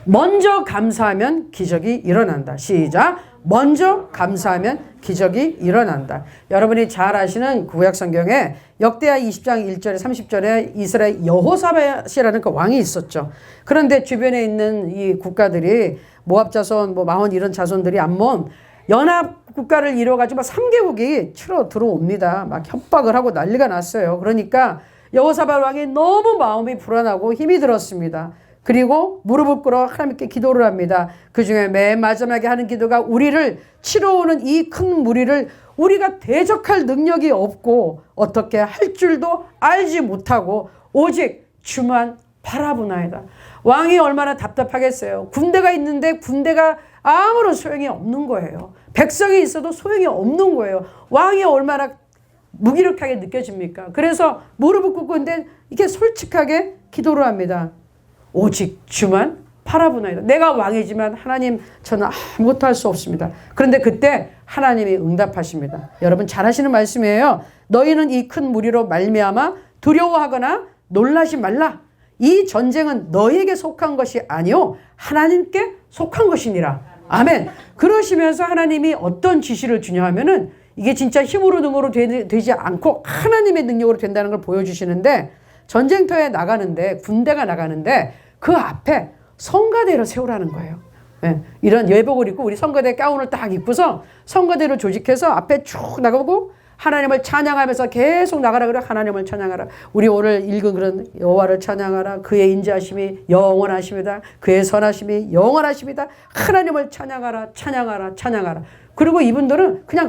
먼저 감사하면 기적이 일어난다. 시작. 먼저 감사하면 기적이 일어난다. 여러분이 잘 아시는 구약 성경에 역대하 20장 1절에 30절에 이스라엘 여호사밧이라는 그 왕이 있었죠. 그런데 주변에 있는 이 국가들이 모압 자손, 마몬 이런 자손들이 암몬 연합 국가를 이뤄가지고 3개국이 치러 들어옵니다. 막 협박을 하고 난리가 났어요. 그러니까 여호사밧 왕이 너무 마음이 불안하고 힘이 들었습니다. 그리고 무릎을 꿇어 하나님께 기도를 합니다. 그 중에 맨 마지막에 하는 기도가 우리를 치러오는 이 큰 무리를 우리가 대적할 능력이 없고 어떻게 할 줄도 알지 못하고 오직 주만 바라보나이다. 왕이 얼마나 답답하겠어요. 군대가 있는데 군대가 아무런 소용이 없는 거예요. 백성이 있어도 소용이 없는 거예요. 왕이 얼마나 무기력하게 느껴집니까? 그래서 무릎을 꿇고 있는데 이게 솔직하게 기도를 합니다. 오직 주만 바라보나이다. 내가 왕이지만 하나님 저는 아무것도 할 수 없습니다. 그런데 그때 하나님이 응답하십니다. 여러분 잘 하시는 말씀이에요. 너희는 이 큰 무리로 말미암아 두려워하거나 놀라지 말라. 이 전쟁은 너희에게 속한 것이 아니요 하나님께 속한 것이니라. 아멘. 그러시면서 하나님이 어떤 지시를 주냐 하면은 이게 진짜 힘으로 능으로 되지 않고 하나님의 능력으로 된다는 걸 보여주시는데 전쟁터에 나가는데 군대가 나가는데 그 앞에 성가대를 세우라는 거예요. 예, 이런 예복을 입고 우리 성가대 가운을 딱 입고서 성가대를 조직해서 앞에 쭉 나가고 하나님을 찬양하면서 계속 나가라 그래. 하나님을 찬양하라. 우리 오늘 읽은 그런 여호와를 찬양하라. 그의 인자하심이 영원하십니다. 그의 선하심이 영원하십니다. 하나님을 찬양하라. 찬양하라. 찬양하라. 그리고 이분들은 그냥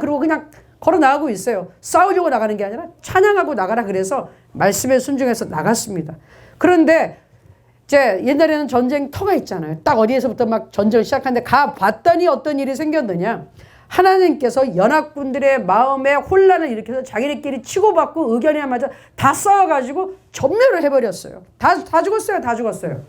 걸어 나가고 있어요. 싸우려고 나가는 게 아니라 찬양하고 나가라 그래서 말씀에 순종해서 나갔습니다. 그런데 이제 옛날에는 전쟁터가 있잖아요. 딱 어디에서부터 막 전쟁을 시작하는데 가 봤더니 어떤 일이 생겼느냐. 하나님께서 연합군들의 마음에 혼란을 일으켜서 자기네끼리 치고받고 의견이 안 맞아 다 싸워가지고 전멸을 해버렸어요. 다 죽었어요. 다 죽었어요.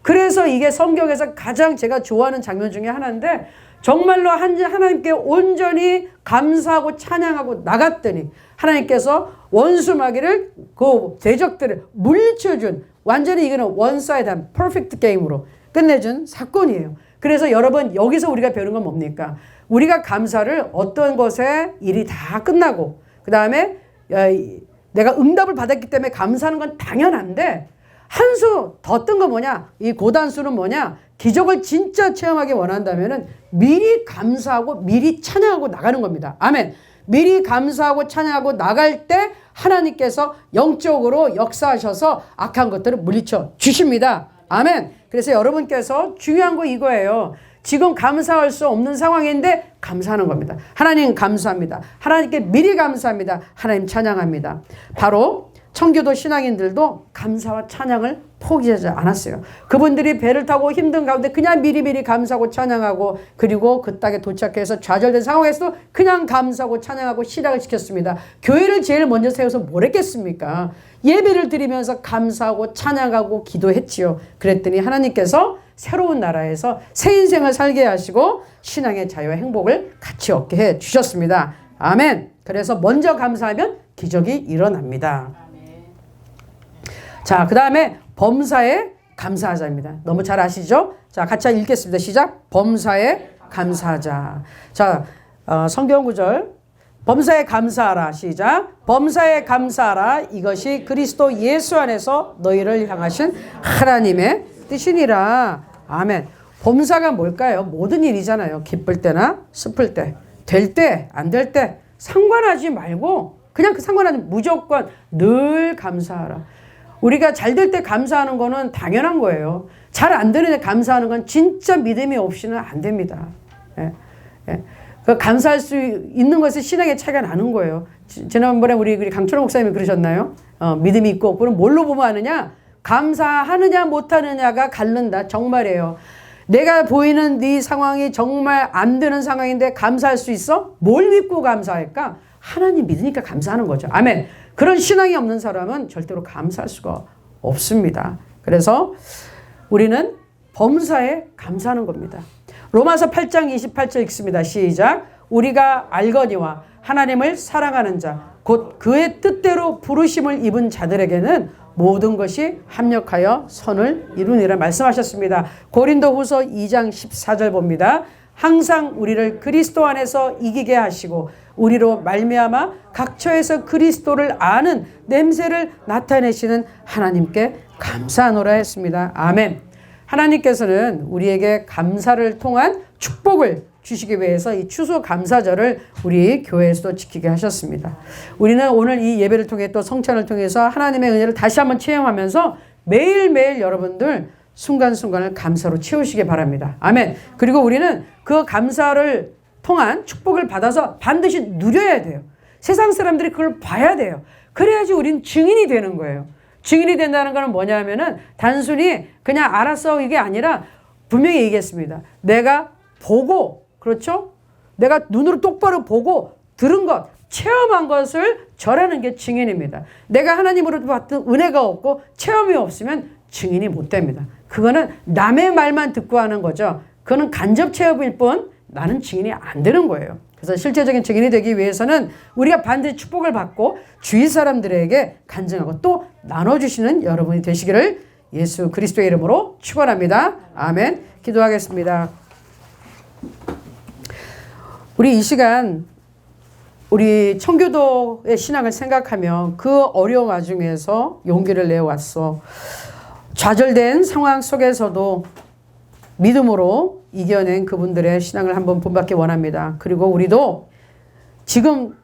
그래서 이게 성경에서 가장 제가 좋아하는 장면 중에 하나인데 정말로 하나님께 온전히 감사하고 찬양하고 나갔더니 하나님께서 원수마귀를 그 대적들을 물리쳐준 완전히 이거는 원사이드한 퍼펙트 게임으로 끝내준 사건이에요. 그래서 여러분 여기서 우리가 배우는 건 뭡니까? 우리가 감사를 어떤 것에 일이 다 끝나고 그 다음에 내가 응답을 받았기 때문에 감사하는 건 당연한데 한 수 더 뜬 거 뭐냐? 이 고단수는 뭐냐? 기적을 진짜 체험하기 원한다면은 미리 감사하고 미리 찬양하고 나가는 겁니다. 아멘. 미리 감사하고 찬양하고 나갈 때 하나님께서 영적으로 역사하셔서 악한 것들을 물리쳐 주십니다. 아멘. 그래서 여러분께서 중요한 거 이거예요. 지금 감사할 수 없는 상황인데 감사하는 겁니다. 하나님 감사합니다. 하나님께 미리 감사합니다. 하나님 찬양합니다. 바로 청교도 신앙인들도 감사와 찬양을 포기하지 않았어요. 그분들이 배를 타고 힘든 가운데 그냥 미리미리 감사하고 찬양하고 그리고 그 땅에 도착해서 좌절된 상황에서도 그냥 감사하고 찬양하고 시작을 시켰습니다. 교회를 제일 먼저 세워서 뭘 했겠습니까? 예배를 드리면서 감사하고 찬양하고 기도했지요. 그랬더니 하나님께서 새로운 나라에서 새 인생을 살게 하시고 신앙의 자유와 행복을 같이 얻게 해 주셨습니다. 아멘. 그래서 먼저 감사하면 기적이 일어납니다. 자, 그 다음에 범사에 감사하자입니다. 너무 잘 아시죠? 자, 같이 읽겠습니다. 시작. 범사에 감사하자. 자, 성경 구절. 범사에 감사하라. 시작. 범사에 감사하라. 이것이 그리스도 예수 안에서 너희를 향하신 하나님의 뜻이니라. 아멘. 범사가 뭘까요? 모든 일이잖아요. 기쁠 때나 슬플 때, 될 때, 안 될 때 상관하지 말고 그냥 상관하지 무조건 늘 감사하라. 우리가 잘 될 때 감사하는 거는 당연한 거예요. 잘 안 되는 데 감사하는 건 진짜 믿음이 없이는 안 됩니다. 예, 예. 그 감사할 수 있는 것은 신앙의 차이가 나는 거예요. 지난번에 우리 강철호 목사님이 그러셨나요? 믿음이 있고 없고는 뭘로 보면 아느냐? 감사하느냐 못하느냐가 갈른다. 정말이에요. 내가 보이는 네 상황이 정말 안 되는 상황인데 감사할 수 있어? 뭘 믿고 감사할까? 하나님 믿으니까 감사하는 거죠. 아멘. 그런 신앙이 없는 사람은 절대로 감사할 수가 없습니다. 그래서 우리는 범사에 감사하는 겁니다. 로마서 8장 28절 읽습니다. 시작. 우리가 알거니와 하나님을 사랑하는 자, 곧 그의 뜻대로 부르심을 입은 자들에게는 모든 것이 합력하여 선을 이루니라 말씀하셨습니다. 고린도후서 2장 14절 봅니다. 항상 우리를 그리스도 안에서 이기게 하시고 우리로 말미암아 각처에서 그리스도를 아는 냄새를 나타내시는 하나님께 감사하노라 했습니다. 아멘. 하나님께서는 우리에게 감사를 통한 축복을 주시기 위해서 이 추수감사절을 우리 교회에서도 지키게 하셨습니다. 우리는 오늘 이 예배를 통해 또 성찬을 통해서 하나님의 은혜를 다시 한번 체험하면서 매일매일 여러분들 순간순간을 감사로 채우시기 바랍니다. 아멘. 그리고 우리는 그 감사를 통한 축복을 받아서 반드시 누려야 돼요. 세상 사람들이 그걸 봐야 돼요. 그래야지 우린 증인이 되는 거예요. 증인이 된다는 것은 뭐냐면은 단순히 그냥 알았어 이게 아니라 분명히 얘기했습니다. 내가 보고, 그렇죠? 내가 눈으로 똑바로 보고 들은 것, 체험한 것을 전하는 게 증인입니다. 내가 하나님으로부터 받은 은혜가 없고 체험이 없으면 증인이 못 됩니다. 그거는 남의 말만 듣고 하는 거죠. 그거는 간접 체험일 뿐 나는 증인이 안 되는 거예요. 그래서 실제적인 증인이 되기 위해서는 우리가 반드시 축복을 받고 주위 사람들에게 간증하고 또 나눠주시는 여러분이 되시기를 예수 그리스도의 이름으로 축원합니다. 아멘. 기도하겠습니다. 우리 이 시간 우리 청교도의 신앙을 생각하며 그 어려운 와중에서 용기를 내어왔어. 좌절된 상황 속에서도 믿음으로 이겨낸 그분들의 신앙을 한번 본받기 원합니다. 그리고 우리도 지금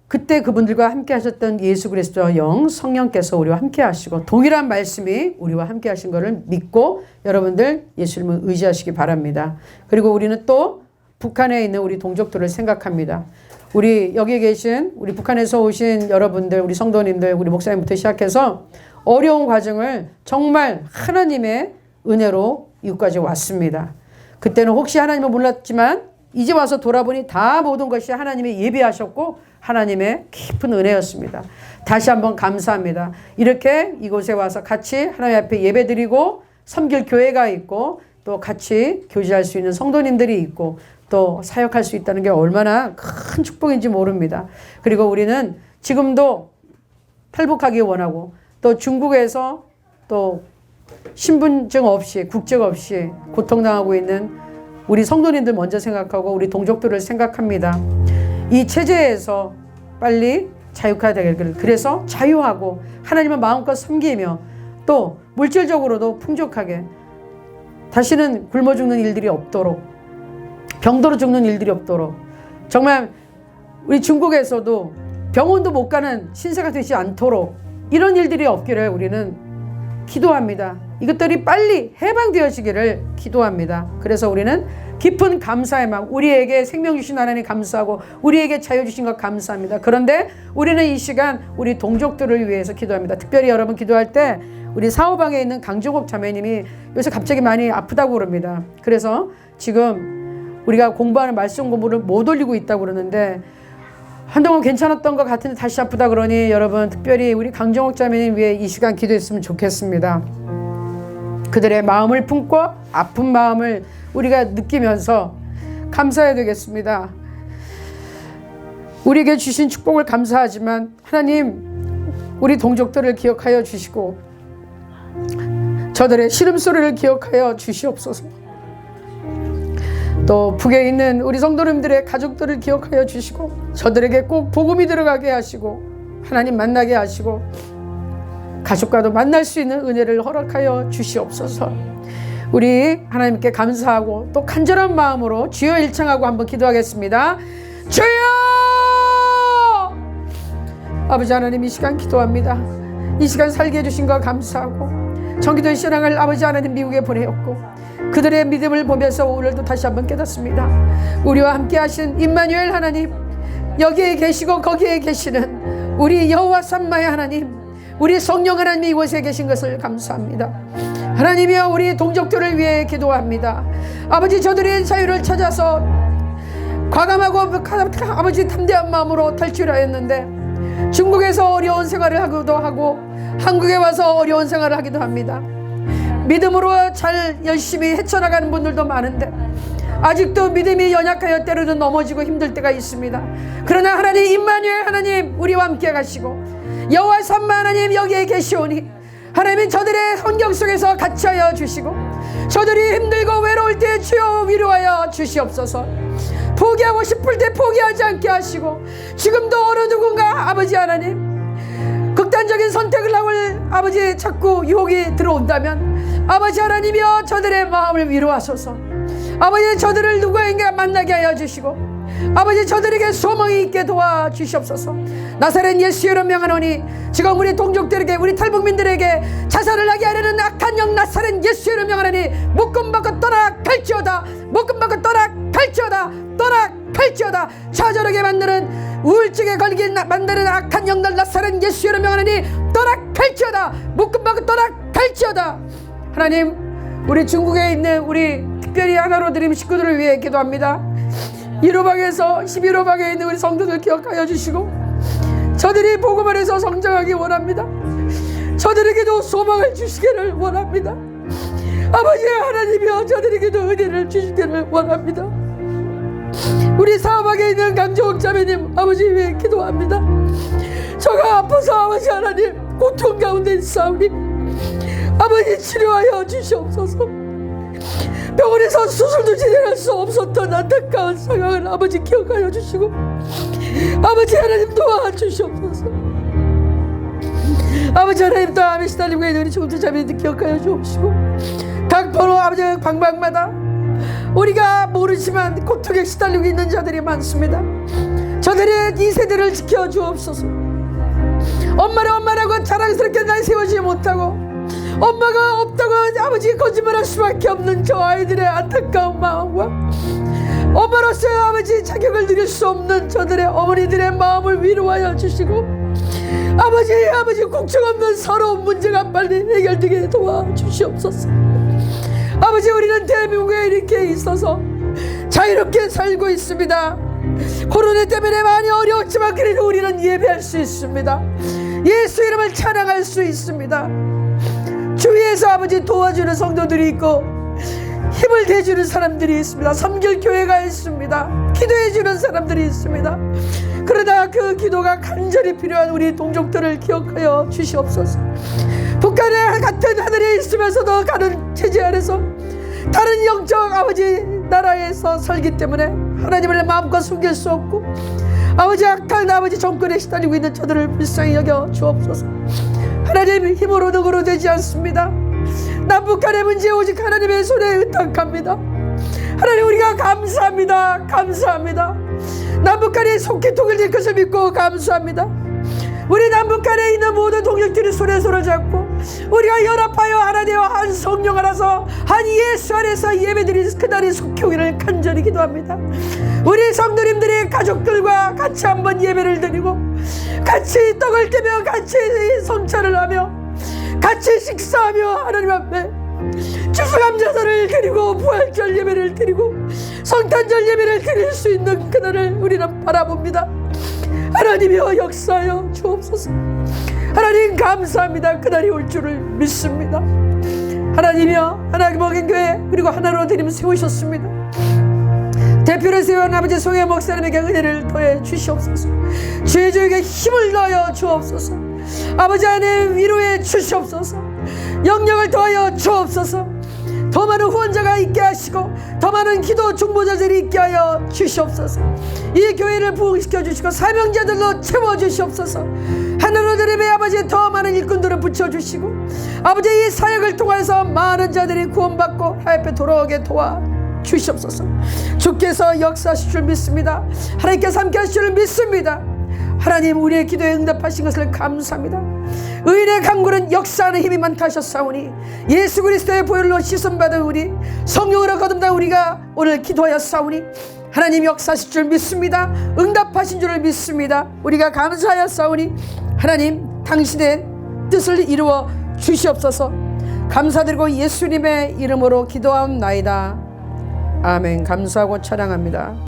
그때 그분들과 함께 하셨던 예수 그리스도의 영 성령께서 우리와 함께 하시고 동일한 말씀이 우리와 함께 하신 것을 믿고 여러분들 예수님을 의지하시기 바랍니다. 그리고 우리는 또 북한에 있는 우리 동족들을 생각합니다. 우리 여기 계신 우리 북한에서 오신 여러분들, 우리 성도님들, 우리 목사님부터 시작해서 어려운 과정을 정말 하나님의 은혜로 이곳까지 왔습니다. 그때는 혹시 하나님을 몰랐지만 이제 와서 돌아보니 다 모든 것이 하나님이 예비하셨고 하나님의 깊은 은혜였습니다. 다시 한번 감사합니다. 이렇게 이곳에 와서 같이 하나님 앞에 예배드리고 섬길 교회가 있고 또 같이 교제할 수 있는 성도님들이 있고 또 사역할 수 있다는 게 얼마나 큰 축복인지 모릅니다. 그리고 우리는 지금도 탈북하기 원하고 또 중국에서 또 신분증 없이 국적 없이 고통당하고 있는 우리 성도님들 먼저 생각하고 우리 동족들을 생각합니다. 이 체제에서 빨리 자유화되기를, 그래서 자유하고 하나님을 마음껏 섬기며 또 물질적으로도 풍족하게 다시는 굶어 죽는 일들이 없도록, 병들어 죽는 일들이 없도록, 정말 우리 중국에서도 병원도 못 가는 신세가 되지 않도록 이런 일들이 없기를 우리는 기도합니다. 이것들이 빨리 해방되어지기를 기도합니다. 그래서 우리는 깊은 감사의 마음, 우리에게 생명 주신 하나님 감사하고 우리에게 자유 주신 것 감사합니다. 그런데 우리는 이 시간 우리 동족들을 위해서 기도합니다. 특별히 여러분 기도할 때 우리 사호방에 있는 강종옥 자매님이 요새 갑자기 많이 아프다고 그럽니다. 그래서 지금 우리가 공부하는 말씀 공부를 못 올리고 있다고 그러는데 한동안 괜찮았던 것 같은데 다시 아프다 그러니 여러분 특별히 우리 강정옥 자매님 위해 이 시간 기도했으면 좋겠습니다. 그들의 마음을 품고 아픈 마음을 우리가 느끼면서 감사해야 되겠습니다. 우리에게 주신 축복을 감사하지만 하나님 우리 동족들을 기억하여 주시고 저들의 시름소리를 기억하여 주시옵소서. 또 북에 있는 우리 성도님들의 가족들을 기억하여 주시고 저들에게 꼭 복음이 들어가게 하시고 하나님 만나게 하시고 가족과도 만날 수 있는 은혜를 허락하여 주시옵소서. 우리 하나님께 감사하고 또 간절한 마음으로 주여 일창하고 한번 기도하겠습니다. 주여! 아버지 하나님 이 시간 기도합니다. 이 시간 살게 해주신 것 감사하고 청기도의 신앙을 아버지 하나님 미국에 보내었고 그들의 믿음을 보면서 오늘도 다시 한번 깨닫습니다. 우리와 함께 하신 임마누엘 하나님, 여기에 계시고 거기에 계시는 우리 여호와 삼마의 하나님, 우리 성령 하나님이 이곳에 계신 것을 감사합니다. 하나님이여 우리 동족들을 위해 기도합니다. 아버지 저들의 자유를 찾아서 과감하고 아버지 담대한 마음으로 탈출하였는데 중국에서 어려운 생활을 하기도 하고 한국에 와서 어려운 생활을 하기도 합니다. 믿음으로 잘 열심히 헤쳐나가는 분들도 많은데 아직도 믿음이 연약하여 때로는 넘어지고 힘들 때가 있습니다. 그러나 하나님 임마누엘 하나님 우리와 함께 가시고 여호와 삼마 하나님 여기에 계시오니 하나님은 저들의 환경 속에서 같이 하여 주시고 저들이 힘들고 외로울 때 주여 위로하여 주시옵소서. 포기하고 싶을 때 포기하지 않게 하시고 지금도 어느 누군가 아버지 하나님 극단적인 선택을 하을 아버지 자꾸 유혹이 들어온다면 아버지 하나님이여 저들의 마음을 위로하소서. 아버지 저들을 누구에게 만나게 하여 주시고 아버지 저들에게 소망이 있게 도와주시옵소서. 나사렛 예수 이름 명하노니 지금 우리 동족들에게 우리 탈북민들에게 자살을 하게 하려는 악한 영 나사렛 예수 이름 명하노니 묶음받고 떠나갈지어다. 묶음받고 떠나갈지어다. 떠나갈지어다. 좌절하게 만드는 우울증에 걸리게 만드는 악한 영들 나사렛 예수 이름 명하노니 떠나갈지어다. 묶음받고 떠나갈지어다. 하나님 우리 중국에 있는 우리 특별히 하나로 드림 식구들을 위해 기도합니다. 1호방에서 11호방에 있는 우리 성도들 기억하여 주시고 저들이 복음 안에서 성장하기 원합니다. 저들에게도 소망을 주시기를 원합니다. 아버지 하나님이여 저들에게도 은혜를 주시기를 원합니다. 우리 사업하게 있는 강정욱 자매님 아버지 위해 기도합니다. 저가 아파서 아버지 하나님 고통 가운데 있사오니 아버지 치료하여 주시옵소서. 병원에서 수술도 제대로 할 수 없었던 안타까운 상황을 아버지 기억하여 주시고 아버지 하나님 도와주시옵소서. 아버지 하나님 또 암에 시달리고 있는 우리 중도 자매들 기억하여 주옵시고 각 번호 아버지 방방마다 우리가 모르지만 고통에 시달리고 있는 자들이 많습니다. 저들의 이 세대를 지켜 주옵소서. 엄마라고 자랑스럽게 날 세우지 못하고 엄마가 없다고 아버지 거짓말할 수밖에 없는 저 아이들의 안타까운 마음과 엄마로서 아버지 자격을 누릴 수 없는 저들의 어머니들의 마음을 위로하여 주시고 아버지 공책 없는 서러운 문제가 빨리 해결되게 도와주시옵소서. 아버지 우리는 대한민국에 이렇게 있어서 자유롭게 살고 있습니다. 코로나 때문에 많이 어려웠지만 그래도 우리는 예배할 수 있습니다. 예수 이름을 찬양할 수 있습니다. 주위에서 아버지 도와주는 성도들이 있고 힘을 대주는 사람들이 있습니다. 섬길 교회가 있습니다. 기도해주는 사람들이 있습니다. 그러나 그 기도가 간절히 필요한 우리 동족들을 기억하여 주시옵소서. 북한의 같은 하늘에 있으면서도 가는 체제 안에서 다른 영적 아버지 나라에서 살기 때문에 하나님을 마음껏 숨길 수 없고 아버지 악한 아버지 정권에 시달리고 있는 저들을 불쌍히 여겨 주옵소서. 하나님 힘으로 능으로 되지 않습니다. 남북한의 문제 오직 하나님의 손에 의탁합니다. 하나님 우리가 감사합니다. 감사합니다. 남북한이 속히 통일될 것을 믿고 감사합니다. 우리 남북한에 있는 모든 동역들이 손에 손을 잡고 우리가 연합하여 하나 되어 한 성령 안에서 한 예수 안에서 예배드리는 그날이 속히 오기를 간절히 기도합니다. 우리 성도님들이 가족들과 같이 한번 예배를 드리고 같이 떡을 떼며 같이 성찬을 하며 같이 식사하며 하나님 앞에 추수감사절을 드리고 부활절 예배를 드리고 성탄절 예배를 드릴 수 있는 그날을 우리는 바라봅니다. 하나님이여 역사하여 주옵소서. 하나님 감사합니다. 그날이 올 줄을 믿습니다. 하나님이여 하나님 먹인 교회 그리고 하나로 드림 세우셨습니다. 대표를 세운 아버지 송혜 목사님에게 은혜를 더해 주시옵소서. 죄주에게 힘을 더하여 주옵소서. 아버지 안에 위로해 주시옵소서. 영역을 더하여 주옵소서. 더 많은 후원자가 있게 하시고 더 많은 기도 중보자들이 있게 하여 주시옵소서. 이 교회를 부흥시켜 주시고 사명자들로 채워주시옵소서. 하늘로 드림의 아버지 더 많은 일꾼들을 붙여주시고 아버지 이 사역을 통해서 많은 자들이 구원받고 하나님께 돌아오게 도와주시옵소서. 주께서 역사하실 줄 믿습니다. 하나님께서 함께 하실 줄 믿습니다. 하나님 우리의 기도에 응답하신 것을 감사합니다. 의인의 강구는 역사하는 힘이 많다 하셨사오니 예수 그리스도의 보혈로 씻음받은 우리 성령으로 거듭난 우리가 오늘 기도하였사오니 하나님 역사하실 줄 믿습니다. 응답하신 줄을 믿습니다. 우리가 감사하였사오니 하나님 당신의 뜻을 이루어 주시옵소서. 감사드리고 예수님의 이름으로 기도하옵나이다. 아멘. 감사하고 찬양합니다.